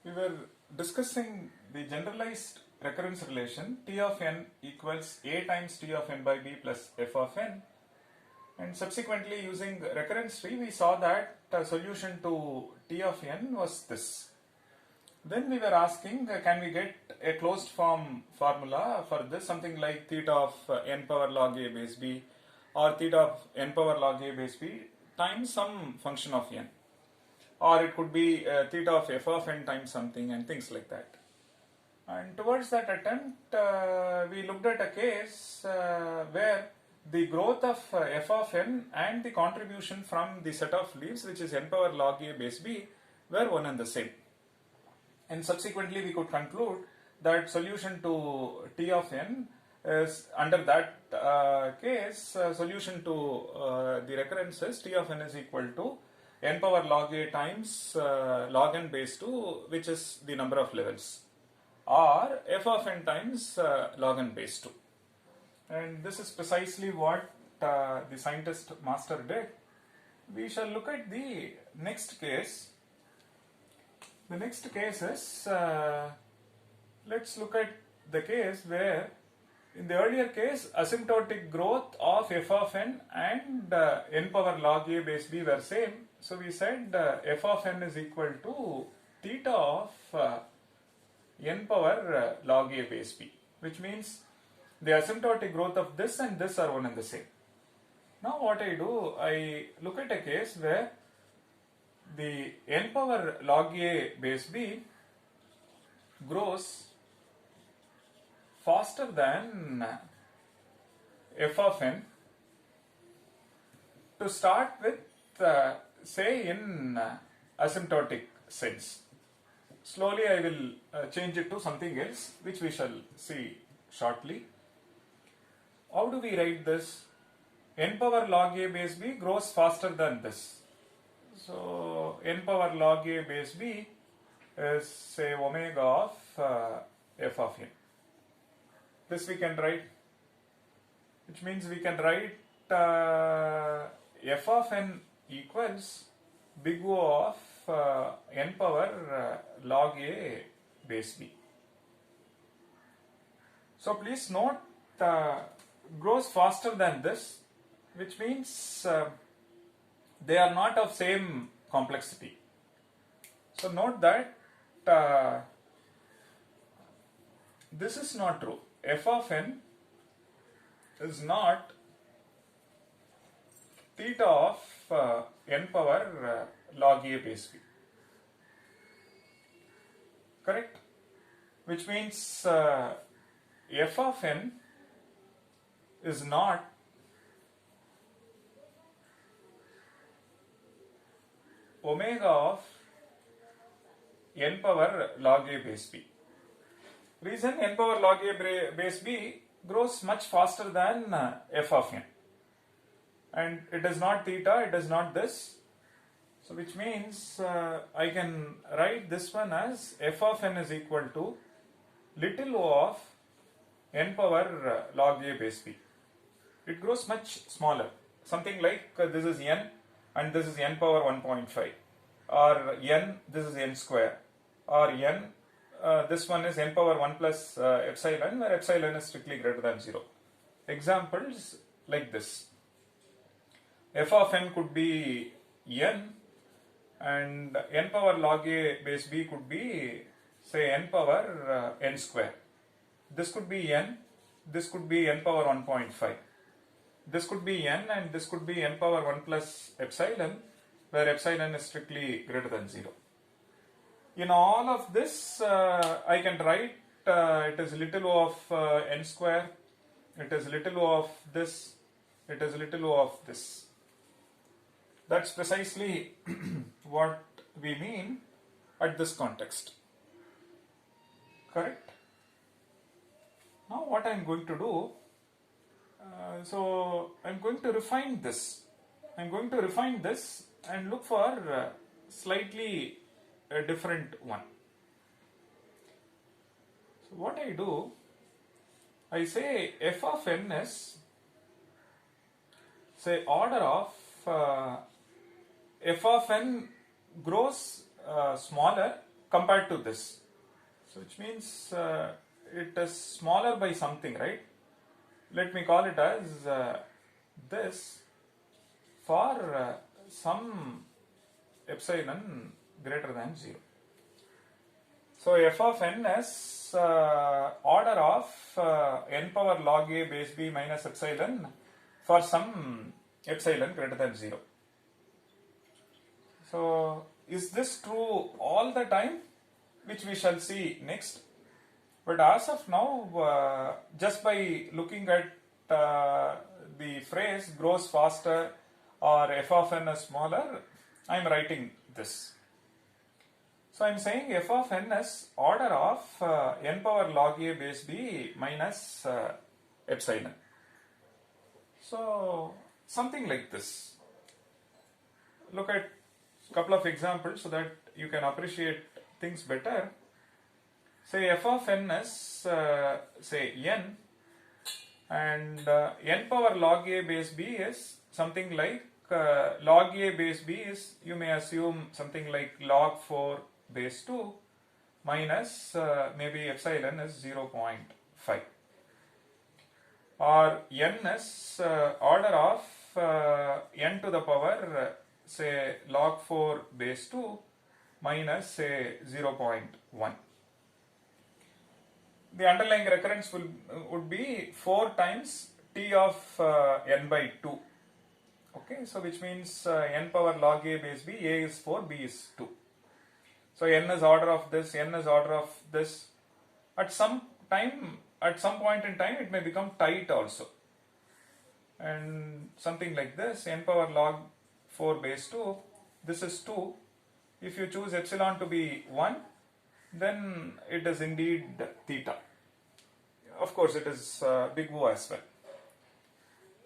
We were discussing the generalized recurrence relation T of n equals A times T of n by B plus f of n, and subsequently using recurrence tree we saw that solution to T of n was this. Then we were asking can we get a closed form formula for this, something like theta of n power log A base B or theta of n power log A base B times some function of n, or it could be theta of f of n times something and things like that. And towards that attempt, we looked at a case where the growth of f of n and the contribution from the set of leaves, which is n power log A base B, were one and the same. And subsequently, we could conclude that solution to T of n is, under that case, solution to the recurrence is T of n is equal to n power log A times log n base 2, which is the number of levels, or f of n times log n base 2. And this is precisely what the scientist master did. We shall look at the next case. The next case is, let's look at the case where in the earlier case asymptotic growth of f of n and n power log A base B were same. So we said f of n is equal to theta of n power log A base B, which means the asymptotic growth of this and this are one and the same. Now what I do, I look at a case where the n power log A base B grows faster than f of n to start with, say in asymptotic sense. Slowly I will change it to something else, which we shall see shortly. How do we write this? N power log A base B grows faster than this. So n power log A base B is, say, omega of f of n. This we can write, which means we can write f of n equals big O of n power log A base B. So please note, grows faster than this, which means they are not of same complexity. So note that this is not true. F of n is not theta of n power log A base B. Correct? Which means f of n is not omega of n power log A base B. Reason, n power log A base B grows much faster than f of n, and it is not theta, it is not this. So which means I can write this one as f of n is equal to little o of n power log A base B. It grows much smaller, something like this is n and this is n power 1.5, or n, this is n square, or n, this one is n power 1 plus epsilon, where epsilon is strictly greater than 0. Examples like this. F of n could be n, and n power log A base B could be, say, n power n square. This could be n, this could be n power 1.5. This could be n and this could be n power 1 plus epsilon, where epsilon is strictly greater than 0. In all of this, I can write it is little o of n square, it is little o of this, it is little o of this. That's precisely what we mean at this context. Correct? Now what I am going to do, so I am going to refine this. I am going to refine this and look for slightly a different one. So what I do, I say f of n is, say, order of f of n grows smaller compared to this. So which means it is smaller by something, right? Let me call it as this for some epsilon greater than 0. So f of n is order of n power log a base b minus epsilon for some epsilon greater than 0. So is this true all the time, which we shall see next? But as of now, just by looking at the phrase grows faster or f of n is smaller, I am writing this. So I am saying f of n is order of n power log a base b minus epsilon. So something like this. Look at a couple of examples so that you can appreciate things better. Say f of n is say n, and n power log a base b is something like log a base b is, you may assume, something like log 4 base 2 minus maybe epsilon is 0.5, or n is order of n to the power say log 4 base 2 minus say 0.1. The underlying recurrence would be 4 times t of n by 2. Okay, so which means n power log a base b, a is 4, b is 2. So n is order of this, n is order of this. At some point in time, it may become tight also. And something like this, n power log 4 base 2, this is 2. If you choose epsilon to be 1, then it is indeed theta. Of course, it is big O as well.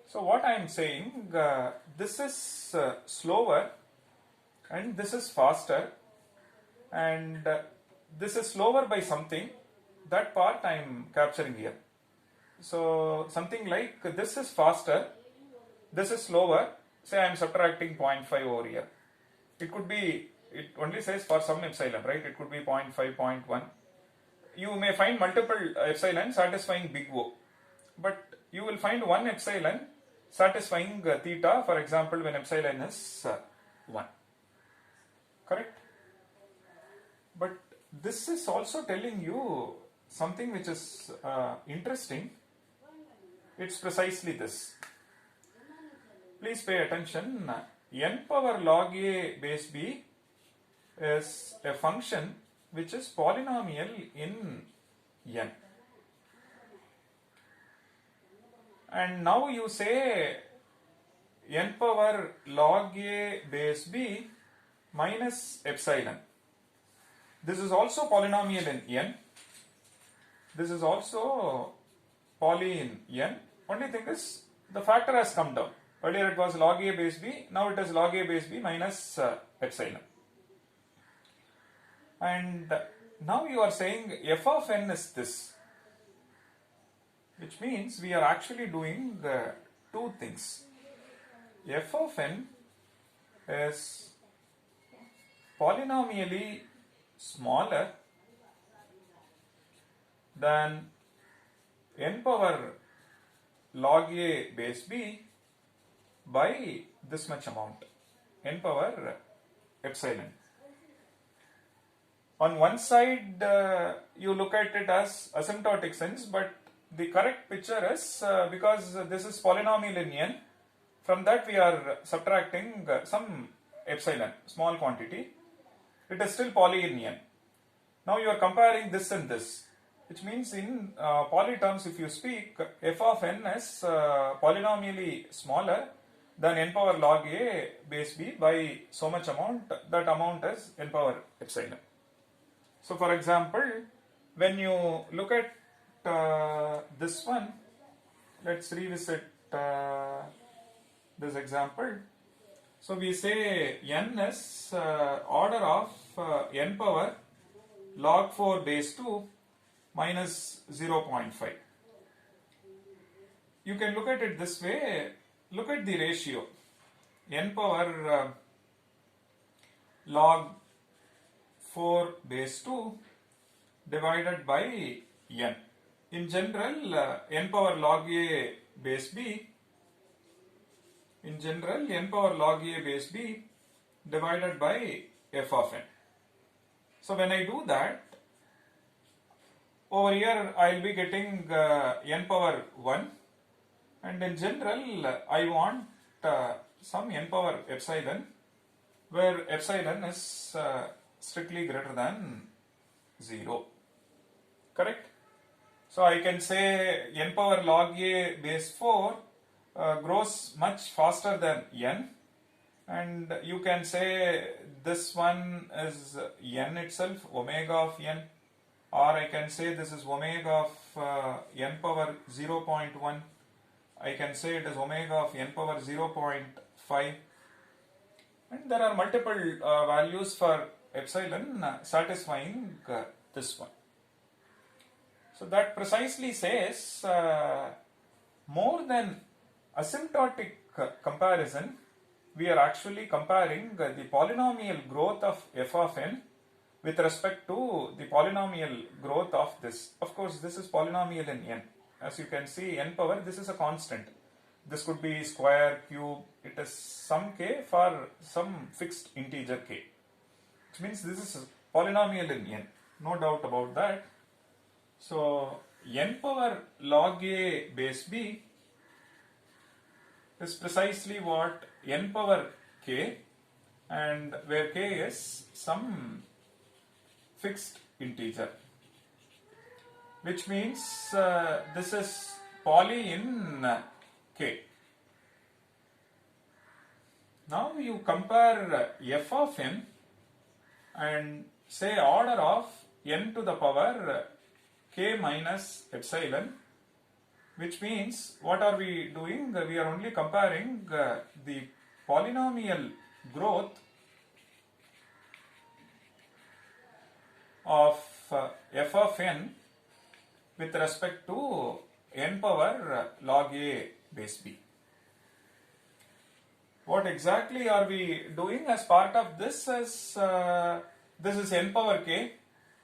So what I am saying, this is slower and this is faster, and this is slower by something. That part I am capturing here. So something like this is faster, this is slower. Say I am subtracting 0.5 over here. It could be, it only says for some epsilon, right? It could be 0.5, 0.1. You may find multiple epsilon satisfying big O, but you will find one epsilon satisfying theta, for example, when epsilon is 1. Correct? But this is also telling you something which is interesting. It's precisely this. Please pay attention. N power log a base b is a function which is polynomial in n. And now you say n power log a base b minus epsilon. This is also polynomial in n. This is also poly in n. Only thing is the factor has come down. Earlier it was log a base b, now it is log a base b minus epsilon. And now you are saying f of n is this, which means we are actually doing two things. F of n is polynomially smaller than n power log a base b by this much amount, n power epsilon. On one side, you look at it as asymptotic sense, but the correct picture is because this is polynomial in n, from that we are subtracting some epsilon, small quantity. It is still poly in n. Now you are comparing this and this, which means in poly terms, if you speak, f of n is polynomially smaller than n power log a base b by so much amount. That amount is n power epsilon. So for example, when you look at this one, let's revisit this example. So we say n is order of n power log 4 base 2 minus 0.5. You can look at it this way. Look at the ratio. N power log 4 base 2 divided by n. In general, n power log a base b, in general, n power log a base b divided by f of n. So when I do that, over here I will be getting n power 1, and in general I want some n power epsilon, where epsilon is strictly greater than 0. Correct? So I can say n power log a base 4 grows much faster than n, and you can say this one is n itself, omega of n, or I can say this is omega of n power 0.1, I can say it is omega of n power 0.5, and there are multiple values for epsilon satisfying this one. So that precisely says more than asymptotic comparison, we are actually comparing the polynomial growth of f of n with respect to the polynomial growth of this. Of course, this is polynomial in n. As you can see, n power, this is a constant. This could be square, cube, it is some k for some fixed integer k. Which means this is polynomial in n, no doubt about that. So n power log a base b is precisely what n power k, and where k is some fixed integer, which means this is poly in k. Now you compare f of n and say order of n to the power k minus epsilon, which means what are we doing? We are only comparing the polynomial growth of f of n with respect to n power log a base b. What exactly are we doing as part of this? Is this is n power k,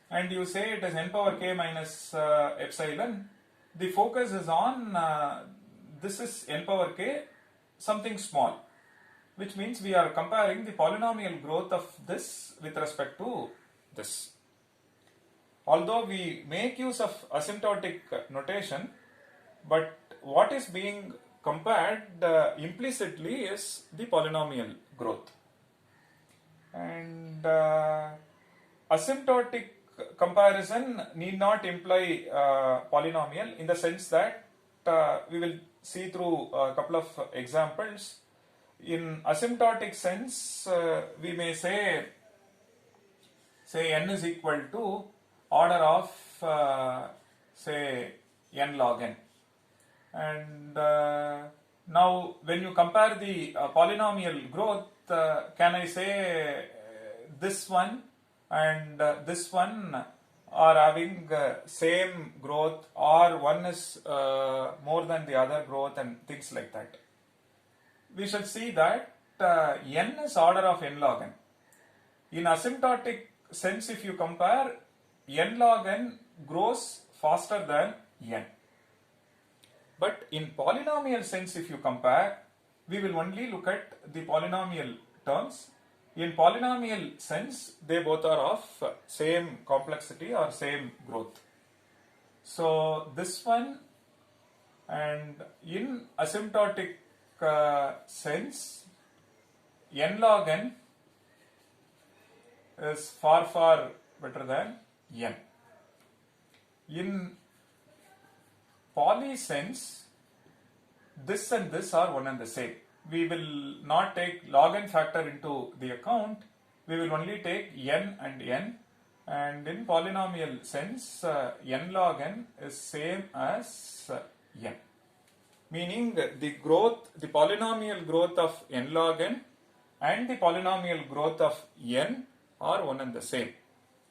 and you say it is n power k minus epsilon. The focus is on this is n power k, something small, which means we are comparing the polynomial growth of this with respect to this. Although we make use of asymptotic notation, but what is being compared implicitly is the polynomial growth. And asymptotic comparison need not imply polynomial, in the sense that we will see through a couple of examples. In asymptotic sense, we may say n is equal to order of say n log n, and now when you compare the polynomial growth, can I say this one and this one are having same growth, or one is more than the other growth, and things like that? We shall see that n is order of n log n. In asymptotic sense, if you compare, n log n grows faster than n. But in polynomial sense, if you compare, we will only look at the polynomial terms. In polynomial sense, they both are of same complexity or same growth. So this one, and in asymptotic sense, n log n is far better than n. In poly sense, this and this are one and the same. We will not take log n factor into the account, we will only take n and n, and in polynomial sense, n log n is same as n, meaning the growth, the polynomial growth of n log n and the polynomial growth of n are one and the same,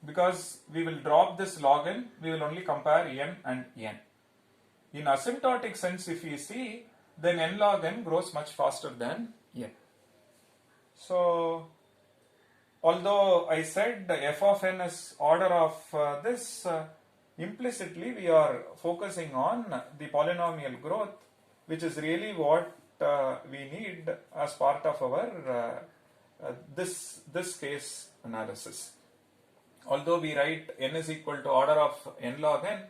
because we will drop this log n, we will only compare n and n. In asymptotic sense, if you see, then n log n grows much faster than n. So although I said f of n is order of this, implicitly we are focusing on the polynomial growth, which is really what we need as part of our this case analysis. Although we write n is equal to order of n log n,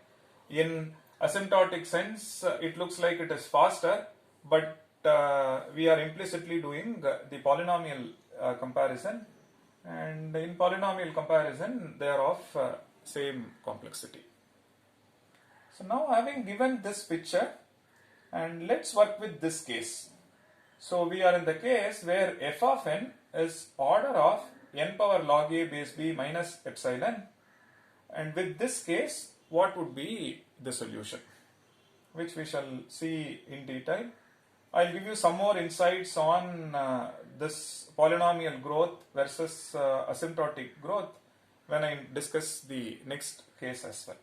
in asymptotic sense it looks like it is faster, but we are implicitly doing the polynomial comparison, and in polynomial comparison they are of same complexity. So now, having given this picture, and let's work with this case. So we are in the case where f of n is order of n power log a base b minus epsilon, and with this case what would be the solution, which we shall see in detail. I'll give you some more insights on this polynomial growth versus asymptotic growth when I discuss the next case as well.